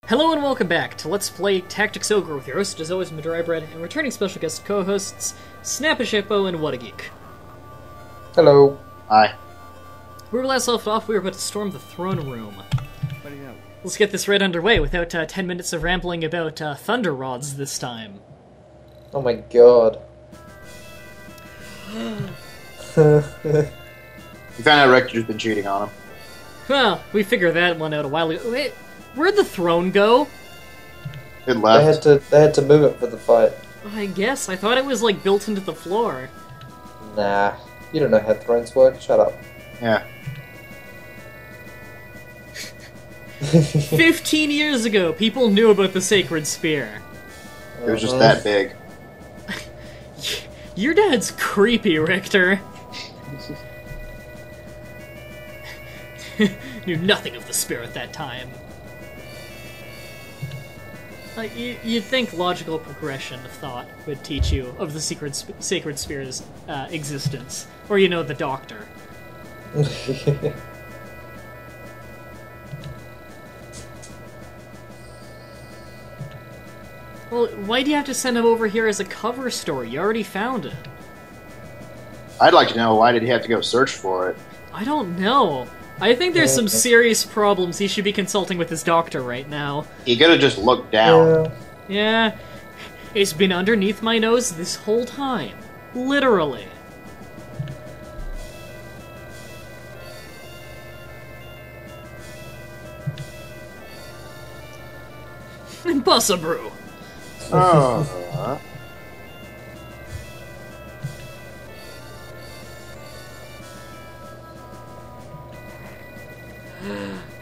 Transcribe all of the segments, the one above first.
Hello and welcome back to Let's Play Tactics Ogre with your host, as always, Mah-Dry-Bread, and returning special guest co-hosts, Snap-a-Shippo and What-a-Geek. Hello. Hi. Where we last left off, we were about to storm the throne room. What do you know? Let's get this right underway without 10 minutes of rambling about thunder rods this time. Oh my god. You found out Rector's been cheating on him. Well, we figured that one out a while ago. Wait, where'd the throne go? It left. They had to move it for the fight. I guess. I thought it was, like, built into the floor. Nah. You don't know how thrones work. Shut up. Yeah. 15 years ago, people knew about the Sacred Spear. It was just that big. Your dad's creepy, Richter. Knew nothing of the spear at that time. Like, you'd think logical progression of thought would teach you of the Sacred Spear's existence. Or, you know, the Doctor. Well, why do you have to send him over here as a cover story? You already found it. I'd like to know, why did he have to go search for it? I don't know. I think there's some serious problems he should be consulting with his doctor right now. He could have just looked down. Yeah, it's been underneath my nose this whole time. Literally. And Bussa Brew. Oh.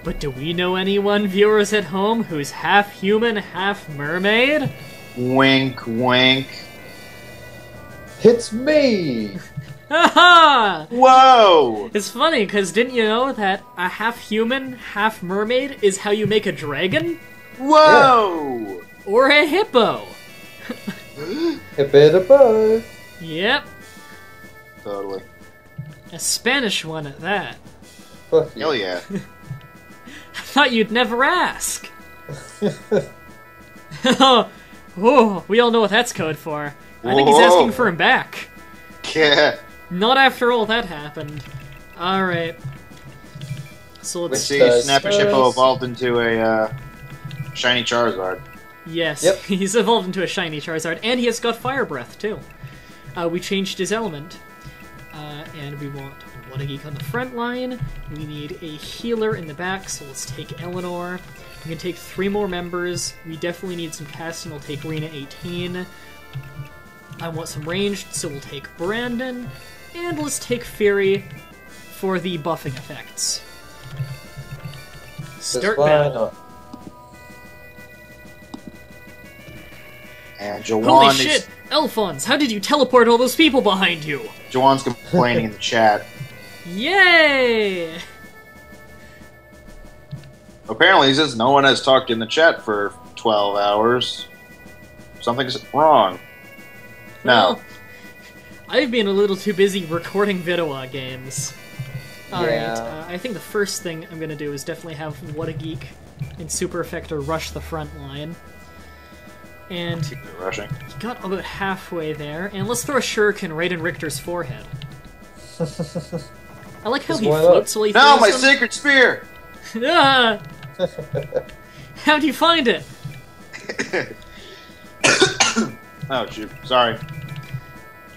But do we know anyone, viewers at home, who's half human, half mermaid? Wink, wink. It's me! Haha! Whoa! It's funny, because didn't you know that a half human, half mermaid is how you make a dragon? Whoa! Or a hippo? A bit of both. Yep, Totally. a Spanish one at that. Fuck you. Hell yeah. I thought you'd never ask. Oh, we all know what that's code for. I think he's Whoa. asking for him back. Yeah. Not after all that happened. Alright. So Let's let's see, does- Snap-a-Shippo evolved into a shiny Charizard. Yes, Yep. he's evolved into a shiny Charizard, and he has got Fire Breath, too. We changed his element. And we want What-a-Geek on the front line. We need a healer in the back, so let's take Eleanor. We can take 3 more members. We definitely need some casting. We'll take Rena 18. I want some ranged, so we'll take Brandon. And let's take Fury for the buffing effects. Start why battle. not? And Holy Jawan shit! Elfons, how did you teleport all those people behind you? Jawan's complaining in the chat. Yay! Apparently, he says no one has talked in the chat for 12 hours. Something's wrong. No. Well, I've been a little too busy recording Vidua games. Alright, Yeah. I think the first thing I'm gonna do is definitely have What-a-Geek and Super Effector rush the front line. And They're rushing. he got about halfway there, and let's throw a shuriken right in Richter's forehead. I like how Just he why not? floats while he No, throws my them. sacred spear! Ah! How'd you find it? Oh, shoot. Sorry.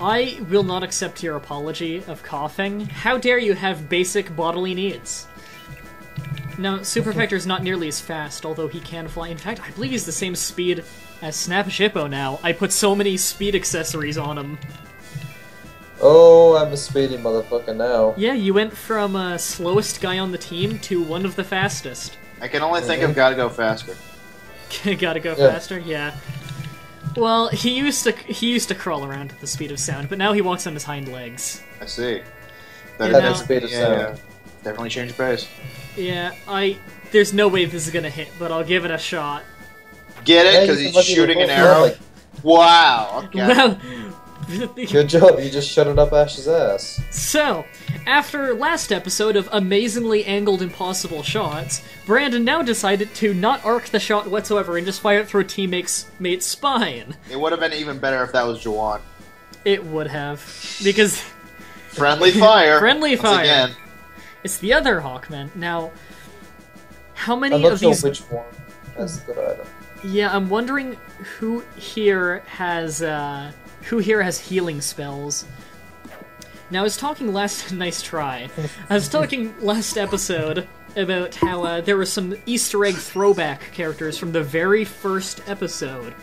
I will not accept your apology of coughing. How dare you have basic bodily needs? Now, Super Effector's not nearly as fast, although he can fly. In fact, I believe he's the same speed as Snap-a-Shippo now. I put so many speed accessories on him. Oh, I'm a speedy motherfucker now. Yeah, you went from slowest guy on the team to one of the fastest. I can only think of gotta go faster. Gotta go Yeah. faster? Yeah. Well, he used to crawl around at the speed of sound, but now he walks on his hind legs. I see. Yeah, At now- the speed of sound. Definitely changed pace. Yeah, there's no way this is gonna hit, but I'll give it a shot. Get Yeah, it? you Because can he's fucking shooting an revolt arrow? like- Wow. Okay. Well, Good job, you just shut it up Ash's ass. so, After last episode of amazingly angled impossible shots, Brandon now decided to not arc the shot whatsoever and just fire it through a teammate's spine. It would have been even better if that was Jawan. It would have, because... Friendly fire! Friendly once fire! Again. It's the other Hawkman. Now, how many I'm not of sure these... which one has the good item. Yeah, I'm wondering who here has healing spells. Now, I was talking last... Nice try. I was talking last episode about how there were some Easter egg throwback characters from the very first episode.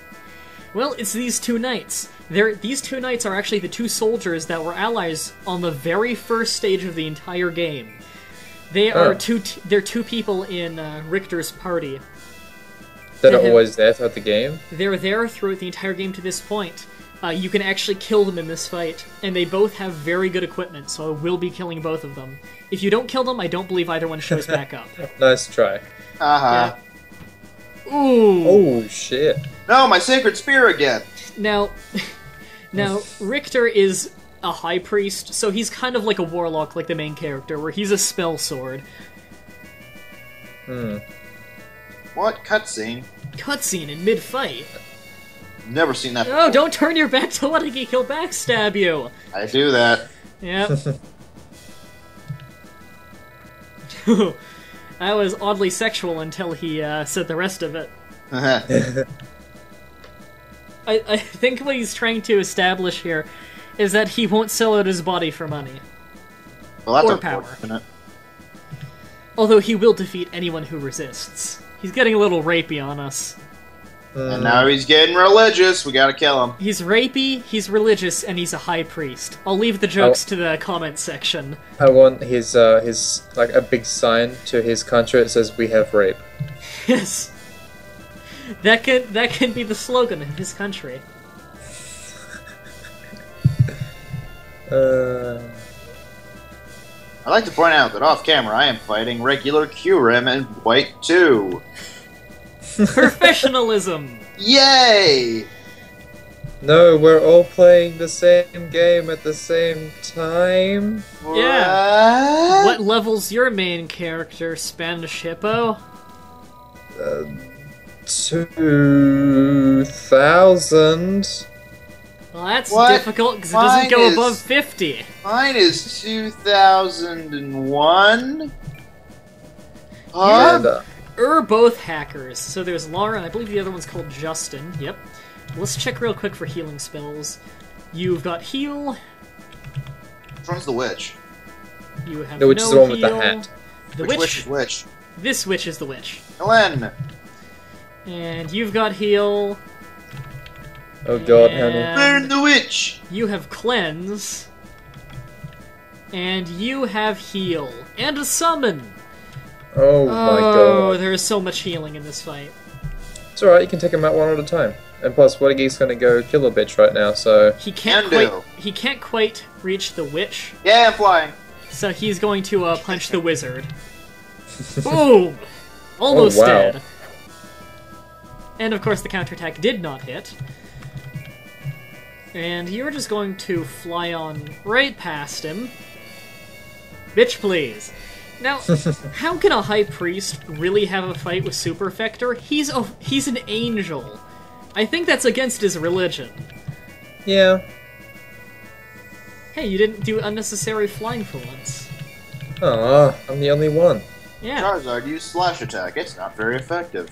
Well, it's these two knights. These two knights are actually the two soldiers that were allies on the very first stage of the entire game. They are they're two people in Richter's party. That are always there throughout the game? They're there throughout the entire game to this point. You can actually kill them in this fight, and they both have very good equipment, so I will be killing both of them. If you don't kill them, I don't believe either one shows back up. Nice try. Uh-huh. Yeah. Ooh! Oh, shit. No, my sacred spear again! Now, Richter is a high priest, so he's kind of like a warlock, like the main character, where he's a spell sword. What? Cutscene? Cutscene in mid-fight. Never seen that Oh, don't turn your back to letting he'll backstab you! I do that. Yep. That was oddly sexual until he said the rest of it. I think what he's trying to establish here is that he won't sell out his body for money. Well, that's Or power. unfortunate. Although he will defeat anyone who resists. He's getting a little rapey on us. And now he's getting religious. We gotta kill him. He's rapey, he's religious, and he's a high priest. I'll leave the jokes to the comment section. I want his like a big sign to his country that says "We have rape." Yes. That can be the slogan of his country. I'd like to point out that off camera I am fighting regular Kyurem and White 2. Professionalism! Yay! No, we're all playing the same game at the same time. Yeah. What level's your main character, Spanish Hippo? 2,000. Well, that's What? difficult because it Mine doesn't go is- above 50. Mine is 2001. And, Both hackers. So there's Laura, and I believe the other one's called Justin. Yep. Let's check real quick for healing spells. You've got heal. Which one's the witch? You have No, which no is the one with the heal. hat. The Which witch. is which? This witch is the witch. Helen! And you've got heal. Oh god, And- honey. Burn the witch! You have cleanse. And you have heal. And a summon. Oh my Oh, god. there's so much healing in this fight. It's alright, you can take him out one at a time. And plus, Wadageek's gonna go kill a bitch right now, so... He can't Can quite. do. He can't quite reach the witch, Yeah, I'm flying. so he's going to punch the wizard. Boom! Almost Oh, wow. dead. And of course, the counterattack did not hit. And you're just going to fly on right past him. Bitch, please. Now, how can a high priest really have a fight with Super Effector? He's an angel. I think that's against his religion. Yeah. Hey, you didn't do unnecessary flying for once. Aw, I'm the only one. Yeah, Charizard used slash attack. It's not very effective.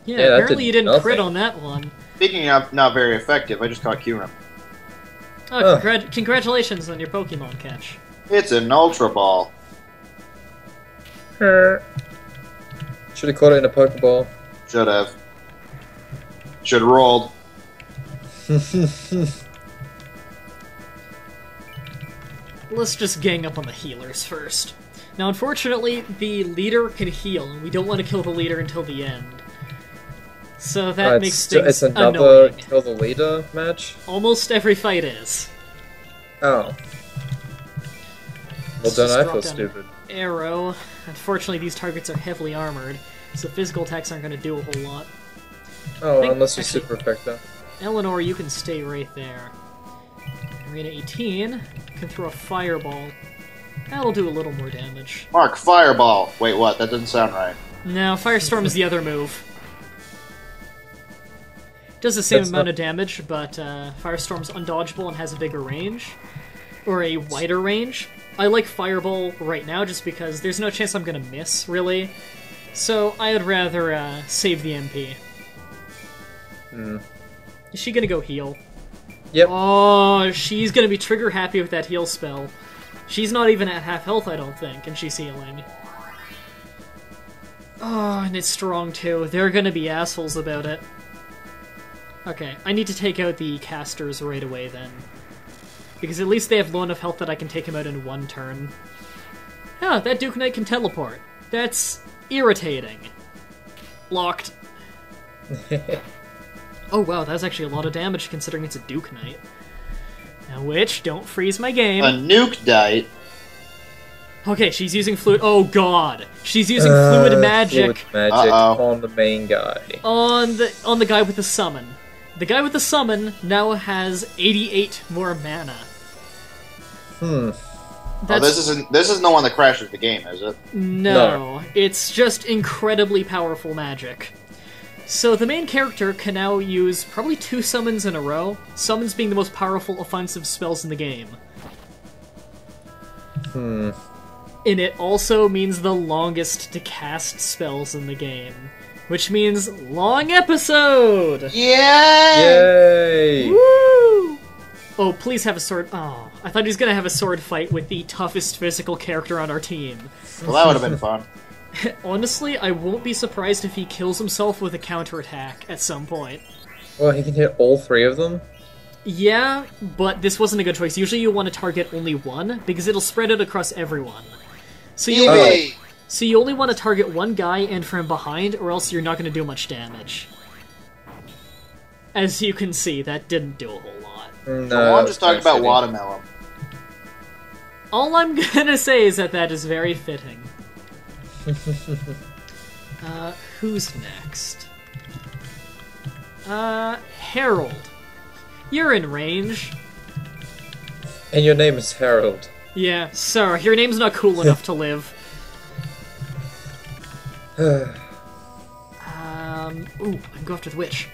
yeah. that Apparently, did you didn't crit nothing. on that one. Speaking of not very effective, I just caught Kyurem. Oh, congratulations on your Pokemon catch. It's an Ultra Ball. Should have caught it in a Pokeball. Should have. Should have rolled. Let's just gang up on the healers first. Now, unfortunately, the leader can heal, and we don't want to kill the leader until the end. So that makes things it's another annoying. kill the leader match? Almost every fight is. Oh. Well, Let's don't just I drop feel down stupid. an Arrow. Unfortunately, these targets are heavily armored, so physical attacks aren't going to do a whole lot. Oh, think- unless you're actually- super effective. Eleanor, you can stay right there. Arena 18 can throw a fireball. That'll do a little more damage. Mark, Fireball. Wait, what? That doesn't sound right. No, Firestorm is the other move. Does the same amount of damage, but Firestorm's undodgeable and has a bigger range. Or a wider range. I like Fireball right now just because there's no chance I'm gonna miss, really. So I'd rather save the MP. Is she gonna go heal? Yep. Oh, she's gonna be trigger happy with that heal spell. She's not even at half health, I don't think, and she's healing. Oh, and it's strong too. They're gonna be assholes about it. Okay, I need to take out the casters right away then. Because at least they have low enough health that I can take him out in one turn. Yeah, that Duke Knight can teleport. That's irritating. Locked. Oh wow, that's actually a lot of damage considering it's a Duke Knight. Now which, don't freeze my game. A nuke diet. Okay, she's using fluid. Oh god, she's using fluid magic. Fluid magic on the main guy. On the guy with the summon. The guy with the summon now has 88 more mana. Oh, this isn't the one that crashes the game, is it? No, it's just incredibly powerful magic. So the main character can now use probably 2 summons in a row, summons being the most powerful offensive spells in the game. And it also means the longest to cast spells in the game, which means long episode! Yay! Yay! Woo! Oh, please have a sword. Oh, I thought he was gonna have a sword fight with the toughest physical character on our team. Well, that would have been fun. Honestly, I won't be surprised if he kills himself with a counterattack at some point. Well, he can hit all 3 of them? Yeah, but this wasn't a good choice. Usually you want to target only one, because it'll spread it across everyone. So you, only want to target one guy and from behind, or else you're not going to do much damage. As you can see, that didn't do a whole lot. No, I'm just talking about watermelon. All I'm gonna say is that is very fitting. Who's next? Harold. You're in range. And your name is Harold. Yeah, sir, your name's not cool enough to live. Ooh, I can go after the witch.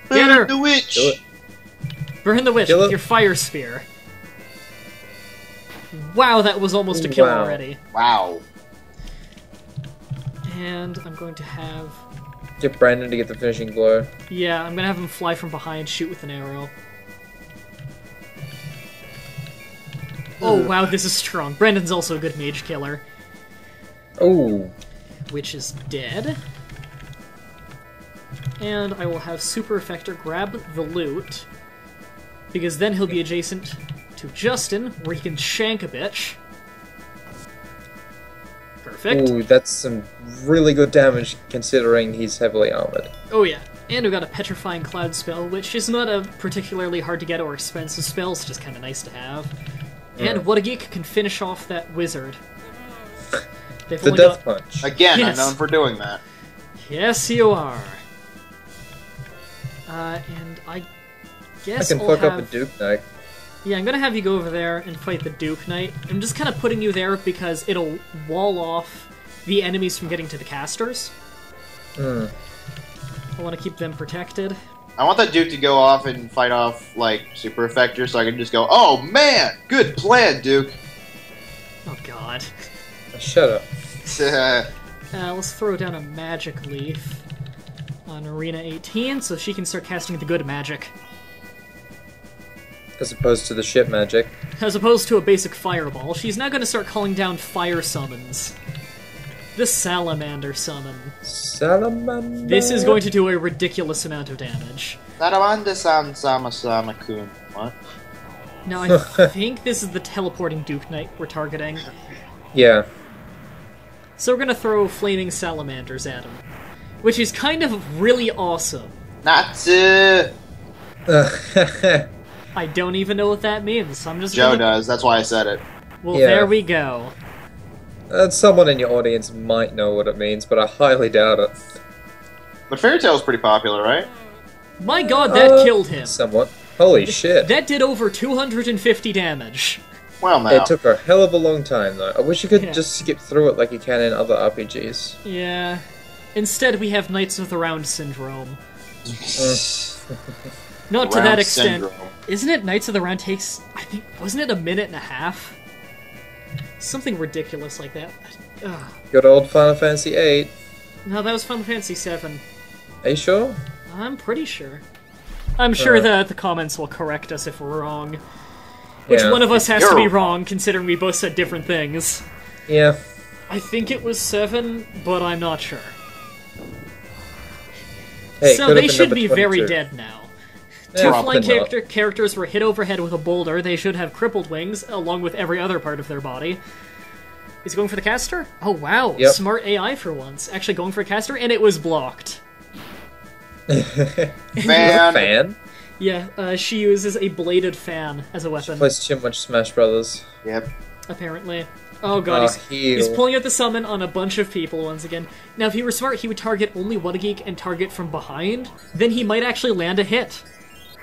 Get her! The witch! Do it. Burn the witch Kill with it. your fire spear. Wow, that was almost a kill Wow. already. Wow. And I'm going to have... Get Brandon to get the finishing blow. Yeah, I'm gonna have him fly from behind, shoot with an arrow. Oh wow, this is strong. Brandon's also a good mage killer. Oh. Witch is dead. And I will have Super Effector grab the loot, because then he'll be adjacent to Justin, where he can shank a bitch. Perfect. Ooh, that's some really good damage considering he's heavily armored. Oh yeah. And we've got a Petrifying Cloud spell, which is not a particularly hard to get or expensive spell, it's just kind of nice to have. And What a Geek can finish off that wizard. They've The only Death got... Punch. Again, Yes. I'm known for doing that. Yes, you are. And I I guess can I'll fuck have... up a Duke Knight. Yeah, I'm gonna have you go over there and fight the Duke Knight. I'm just kind of putting you there because it'll wall off the enemies from getting to the casters. I want to keep them protected. I want that Duke to go off and fight off, like, Super Effector, so I can just go, oh man, good plan, Duke. Oh god. Shut up. Let's throw down a Magic Leaf on Arena 18 so she can start casting the good magic. As opposed to the shit magic. As opposed to a basic fireball, she's now going to start calling down fire summons. The Salamander summon. Salamander. This is going to do a ridiculous amount of damage. Saramanda-san sama-sama-kun. What? Now, I think this is the teleporting Duke Knight we're targeting. Yeah. So we're going to throw flaming salamanders at him. Which is kind of really awesome. Natsu! I don't even know what that means. I'm just Joe gonna... does, that's why I said it. Well, Yeah. there we go. Someone in your audience might know what it means, but I highly doubt it. But Fairy Tail's pretty popular, right? My god, that killed him. Somewhat. Holy shit. That did over 250 damage. Well, now. It took a hell of a long time, though. I wish you could Yeah. just skip through it like you can in other RPGs. Yeah. Instead, we have Knights of the Round syndrome. Not to Round that extent. syndrome. Isn't it Knights of the Round takes, I think, wasn't it a minute and a half? Something ridiculous like that. Ugh. Good old Final Fantasy VIII. No, that was Final Fantasy VII. Are you sure? I'm pretty sure. I'm sure that the comments will correct us if we're wrong. Which Yeah. one of us has to be You're- wrong, considering we both said different things? Yeah. I think it was 7, but I'm not sure. Hey, So could have they been should number be very 22. dead now. Yeah, Two probably flying not. characters were hit overhead with a boulder. They should have crippled wings, along with every other part of their body. He's going for the caster? Oh, wow. Yep. Smart AI for once. Actually going for a caster, and it was blocked. Fan. Fan? Yeah, she uses a bladed fan as a weapon, Plays too much Smash Brothers. Yep. apparently. Oh god, Heal. he's pulling out the summon on a bunch of people once again. Now, if he were smart, he would target only one geek and target from behind. Then he might actually land a hit.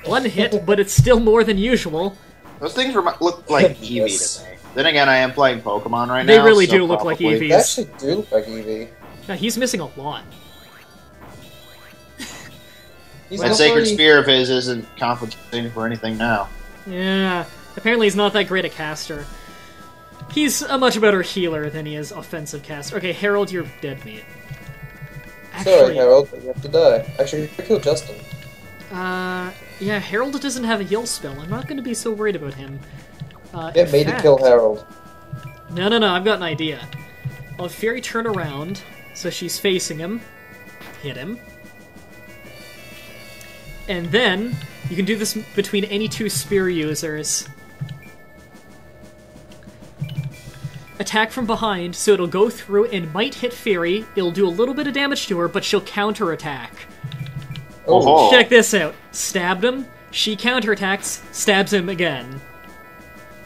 One hit, but it's still more than usual. Those things look like Eevee Yes. to me. Then again, I am playing Pokemon right They now. really so do look like probably- Eevees. They actually do look like Eevee. Now, he's missing a lot. He's That not Sacred really- Spear of his isn't compensating for anything now. Yeah, apparently he's not that great a caster. He's a much better healer than he is offensive caster. Okay, Harold, you're dead meat. Sorry, Harold, but you have to die. Actually, you kill Justin. Yeah, Harold doesn't have a heal spell. I'm not going to be so worried about him. Get me to kill Harold. No, I've got an idea. I'll have Fury turn around, so she's facing him. Hit him. And then, you can do this between any two spear users. Attack from behind, so it'll go through and might hit Fury. It'll do a little bit of damage to her, but she'll counterattack. Oh. Check this out. Stabbed him, she counterattacks, stabs him again.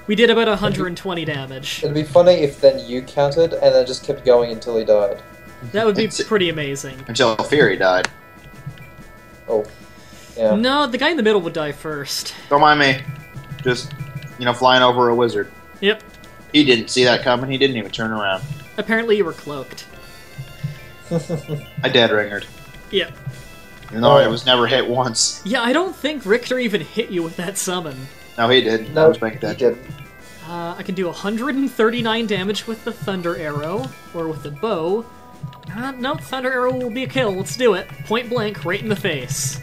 We did about 120 damage. It'd be funny if then you counted and then just kept going until he died. That would be It's- pretty amazing. Until Fury died. Oh. Yeah. No, the guy in the middle would die first. Don't mind me. Just, flying over a wizard. Yep. He didn't see that coming. He didn't even turn around. Apparently you were cloaked. I dead ringered. Yep. Even though I was never hit once. Yeah, I don't think Richter even hit you with that summon. No, he didn't. I No, was paying he attention. didn't. I can do 139 damage with the Thunder Arrow, or with the bow. No, Thunder Arrow will be a kill. Let's do it. Point blank, right in the face.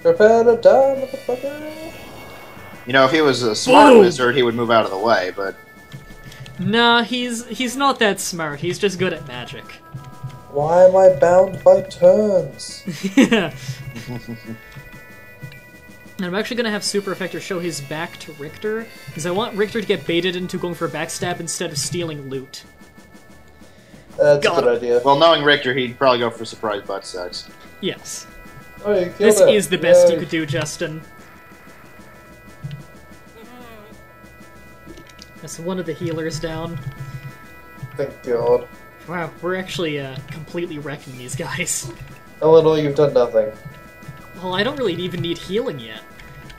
Prepare to die, motherfucker. If he was a smart Boom! wizard, he would move out of the way, but Nah, he's not that smart. He's just good at magic. Why am I bound by turns? Yeah. And I'm actually going to have Super Effector show his back to Richter, because I want Richter to get baited into going for a backstab instead of stealing loot. That's Got a good idea. well, knowing Richter, he'd probably go for surprise butt sex. Yes. Oh, you killed This it. is the best you Yay. could do, Justin. That's one of the healers down. Thank God. Wow, we're actually completely wrecking these guys. Eleanor, you've done nothing. Well, I don't really even need healing yet.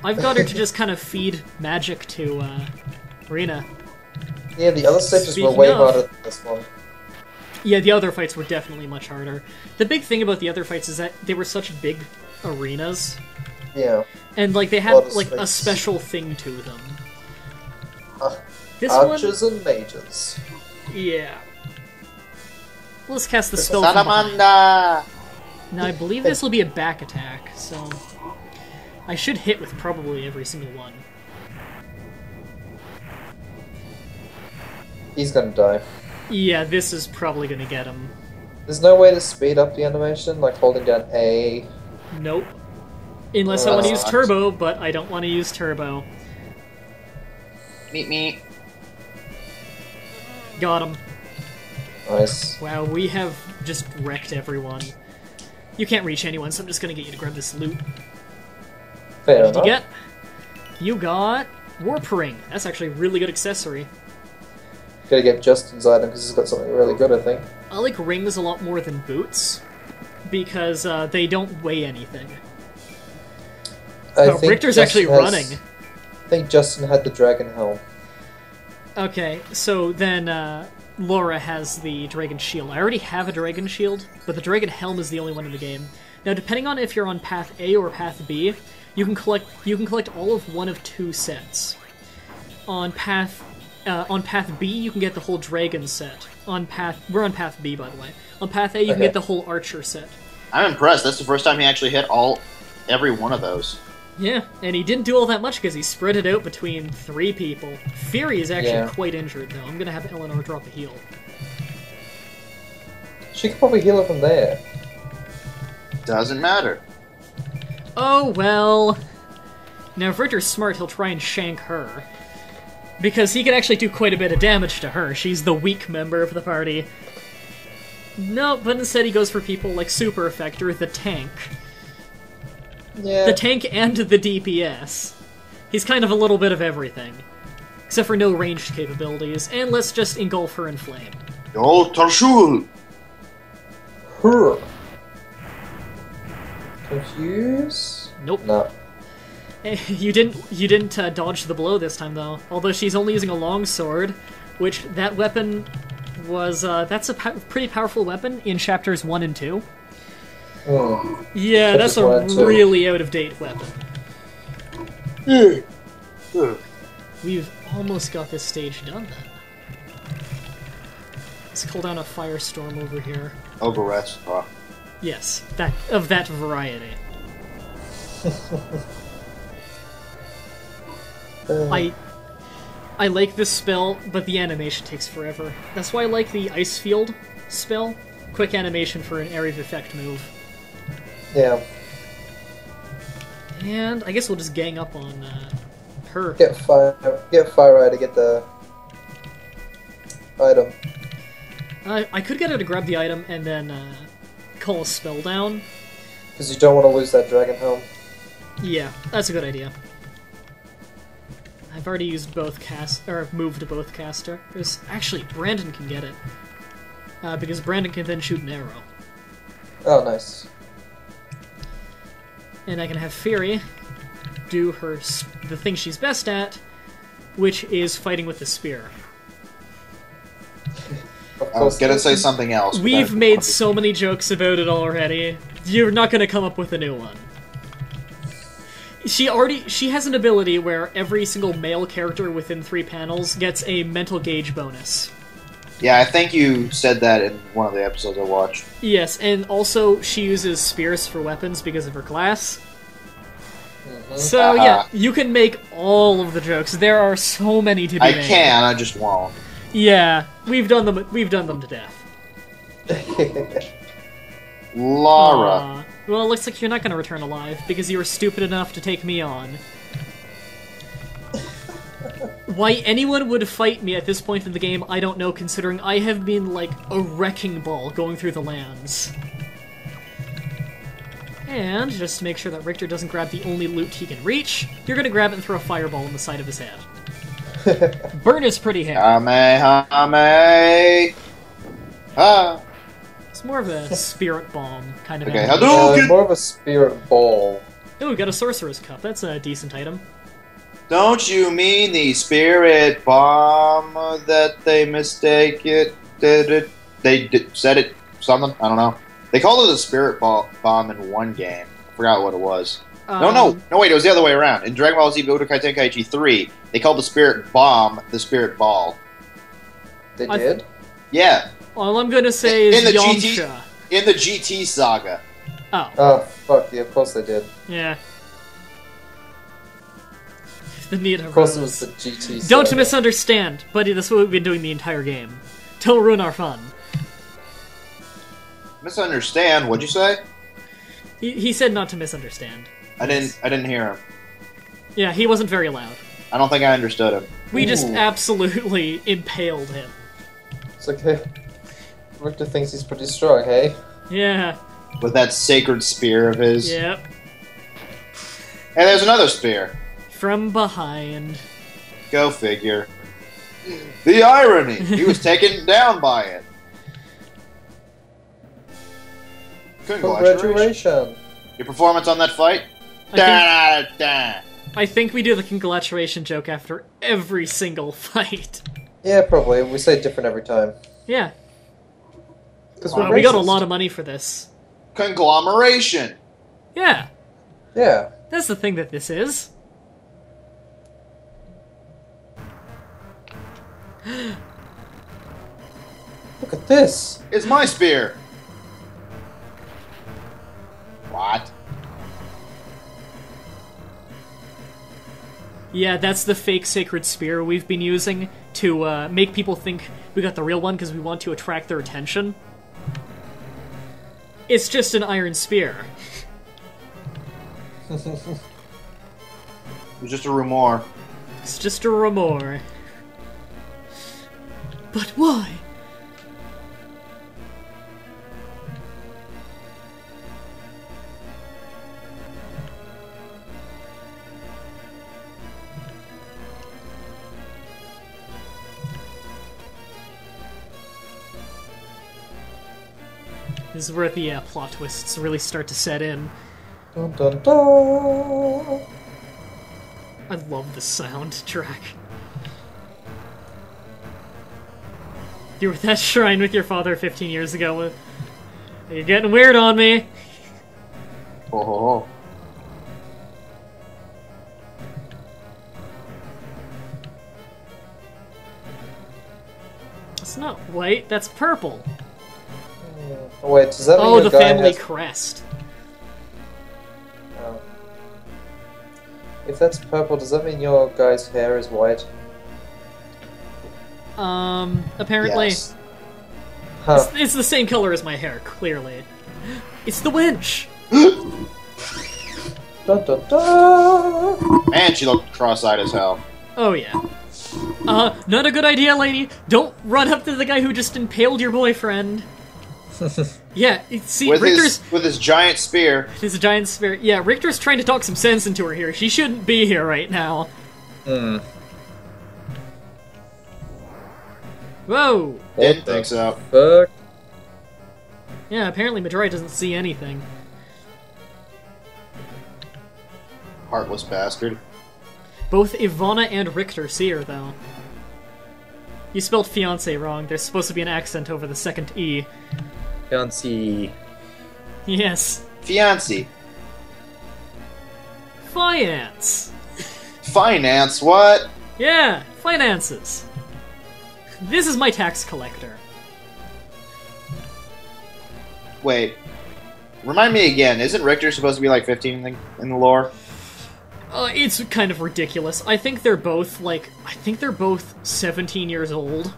I've got her to just kind of feed magic to Rena. Yeah, the other stages were Speaking way of- harder than this one. Yeah, the other fights were definitely much harder. The big thing about the other fights is that they were such big arenas, Yeah. and like they Lot had of like a space. special thing to them. Uh, This Archers and mages. one, yeah. Let's cast the spell from behind. Salamanda! Now, I believe this will be a back attack, so I should hit with probably every single one. He's gonna die. Yeah, this is probably gonna get him. There's no way to speed up the animation, like holding down A. Nope. Unless I Oh, want to use sucks. turbo, but I don't want to use turbo. Meet me. Got him. Nice. Wow, we have just wrecked everyone. You can't reach anyone, so I'm just gonna get you to grab this loot. Fair What did enough. you get? You got Warp Ring. That's actually a really good accessory. Gotta get Justin's item because he's got something really good, I think. I like rings a lot more than boots, because they don't weigh anything. I Oh, think Richter's Justin actually running. I think Justin had the dragon helm. Okay, so then Laura has the Dragon Shield. I already have a Dragon Shield, but the Dragon Helm is the only one in the game. Now, depending on if you're on Path A or Path B, you can collect all of one of two sets. On Path B, you can get the whole Dragon set. We're on Path B, by the way. On Path A, you can get the whole Archer set. I'm impressed. That's the first time he actually hit every one of those. Yeah, and he didn't do all that much because he spread it out between 3 people. Fury is actually quite injured, though. I'm gonna have Eleanor drop a heal. She could probably heal it from there. Doesn't matter. Oh, well. Now, if Richter's smart, he'll try and shank her. Because he can actually do quite a bit of damage to her. She's the weak member of the party. No, but instead he goes for people like Super Effector, the tank. Yeah. The tank and the DPS. He's kind of a little bit of everything. Except for no ranged capabilities, and let's just engulf her in flame. Yo, Tarshul! Her. Confuse? Nope. No. You didn't dodge the blow this time, though. Although she's only using a longsword, which that weapon was, that's a pretty powerful weapon in chapters 1 and 2. Hmm. Yeah, that's a really out-of-date weapon. We've almost got this stage done, then. Let's call down a firestorm over here. Ogre. Yes, of that variety. I like this spell, but the animation takes forever. That's why I like the Ice Field spell. Quick animation for an area of effect move. Yeah. And I guess we'll just gang up on her. Get fire eye to get the item. I could get her to grab the item and then call a spell down. Because you don't want to lose that dragon helm. Yeah, that's a good idea. I've already used moved both casters. Actually, Brandon can get it. Because Brandon can then shoot an arrow. Oh, nice. And I can have Fury do the thing she's best at, which is fighting with the spear. I was gonna say something else. We've made so many jokes about it already. You're not gonna come up with a new one. She has an ability where every single male character within 3 panels gets a mental gauge bonus. Yeah, I think you said that in one of the episodes I watched. Yes, and also she uses spears for weapons because of her class. Mm-hmm. So yeah, you can make all of the jokes. There are so many to be made. I can, I just won't. Yeah, we've done them to death. Lara. Well, it looks like you're not going to return alive, because you were stupid enough to take me on. Why anyone would fight me at this point in the game, I don't know, considering I have been like a wrecking ball going through the lands. And, just to make sure that Richter doesn't grab the only loot he can reach, you're going to grab it and throw a fireball in the side of his head. Burn is pretty hairy. It's more of a spirit bomb kind of Hadouken! More of a spirit ball. Oh, we got a sorcerer's cup. That's a decent item. Don't you mean the spirit bomb that they mistake it? Said it something? I don't know. They called it a spirit bomb in one game. I forgot what it was. No, wait, it was the other way around. In Dragon Ball Z Budokai Tenkaichi 3, they called the spirit bomb the spirit ball. They did? Yeah. All I'm gonna say is Yamcha. In the GT saga. Oh. Oh, fuck, yeah, of course they did. Yeah. The need of course it was the GT saga. Don't misunderstand, buddy, that's what we've been doing the entire game. Don't ruin our fun. Misunderstand? What'd you say? He said not to misunderstand. I didn't hear him. Yeah, he wasn't very loud. I don't think I understood him. We just absolutely impaled him. It's like, hey, Richter thinks he's pretty strong, hey? Yeah. With that sacred spear of his. Yep. Hey, there's another spear. From behind. Go figure. The irony! He was taken down by it. Congratulations! Your performance on that fight? I think we do the congratulation joke after every single fight. Yeah, probably. We say different every time. Yeah. Because We got a lot of money for this. Conglomeration. Yeah. Yeah. That's the thing that this is. Look at this. It's my spear. What? Yeah, that's the fake sacred spear we've been using to make people think we got the real one because we want to attract their attention. It's just an iron spear. It was just a rumor. It's just a rumor. But why? This is where the plot twists really start to set in. Dun, dun, dun. I love the soundtrack. You were at that shrine with your father 15 years ago. You're getting weird on me. Oh. It's not white, that's purple. Oh, wait, does that mean Oh, your the guy family has... crest. Oh. If that's purple, does that mean your guy's hair is white? Apparently. Yes. Huh. It's the same color as my hair, clearly. It's the wench! Dun, dun, dun. And she looked cross-eyed as hell. Oh yeah. Not a good idea, lady. Don't run up to the guy who just impaled your boyfriend. Yeah, see, With Richter's... with his giant spear. His giant spirit. Yeah, Richter's trying to talk some sense into her here. She shouldn't be here right now. Hmm. Whoa! Didn't think so. Fuck. Yeah, apparently Mah-Dry doesn't see anything. Heartless bastard. Both Ivana and Richter see her, though. You spelled fiancé wrong. There's supposed to be an accent over the second E. Fiancé. Yes. Fiancé. Finance! Finance, what? Yeah, finances. This is my tax collector. Wait. Remind me again, isn't Richter supposed to be like 15 in the lore? It's kind of ridiculous. I think they're both, I think they're both 17 years old.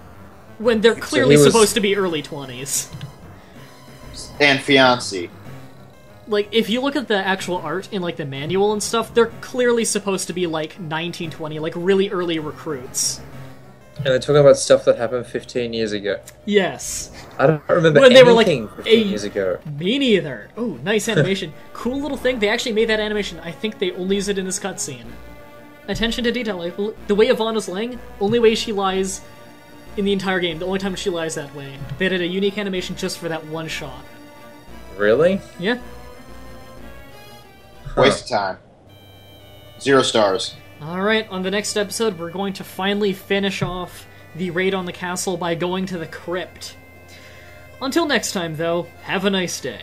When they're clearly supposed to be early 20s. And fiancé. Like, if you look at the actual art in, the manual and stuff, they're clearly supposed to be, 19, 20, really early recruits. And they're talking about stuff that happened 15 years ago. Yes. I don't remember When they were, anything 15 years ago. Me neither. Oh, nice animation. Cool little thing. They actually made that animation. I think they only use it in this cutscene. Attention to detail. The way Ivana's lying, only way she lies in the entire game. The only time she lies that way. They did a unique animation just for that one shot. Really? Yeah. Waste of time. 0 stars. Alright, on the next episode, we're going to finally finish off the raid on the castle by going to the crypt. Until next time, though, have a nice day.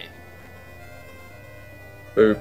Boop.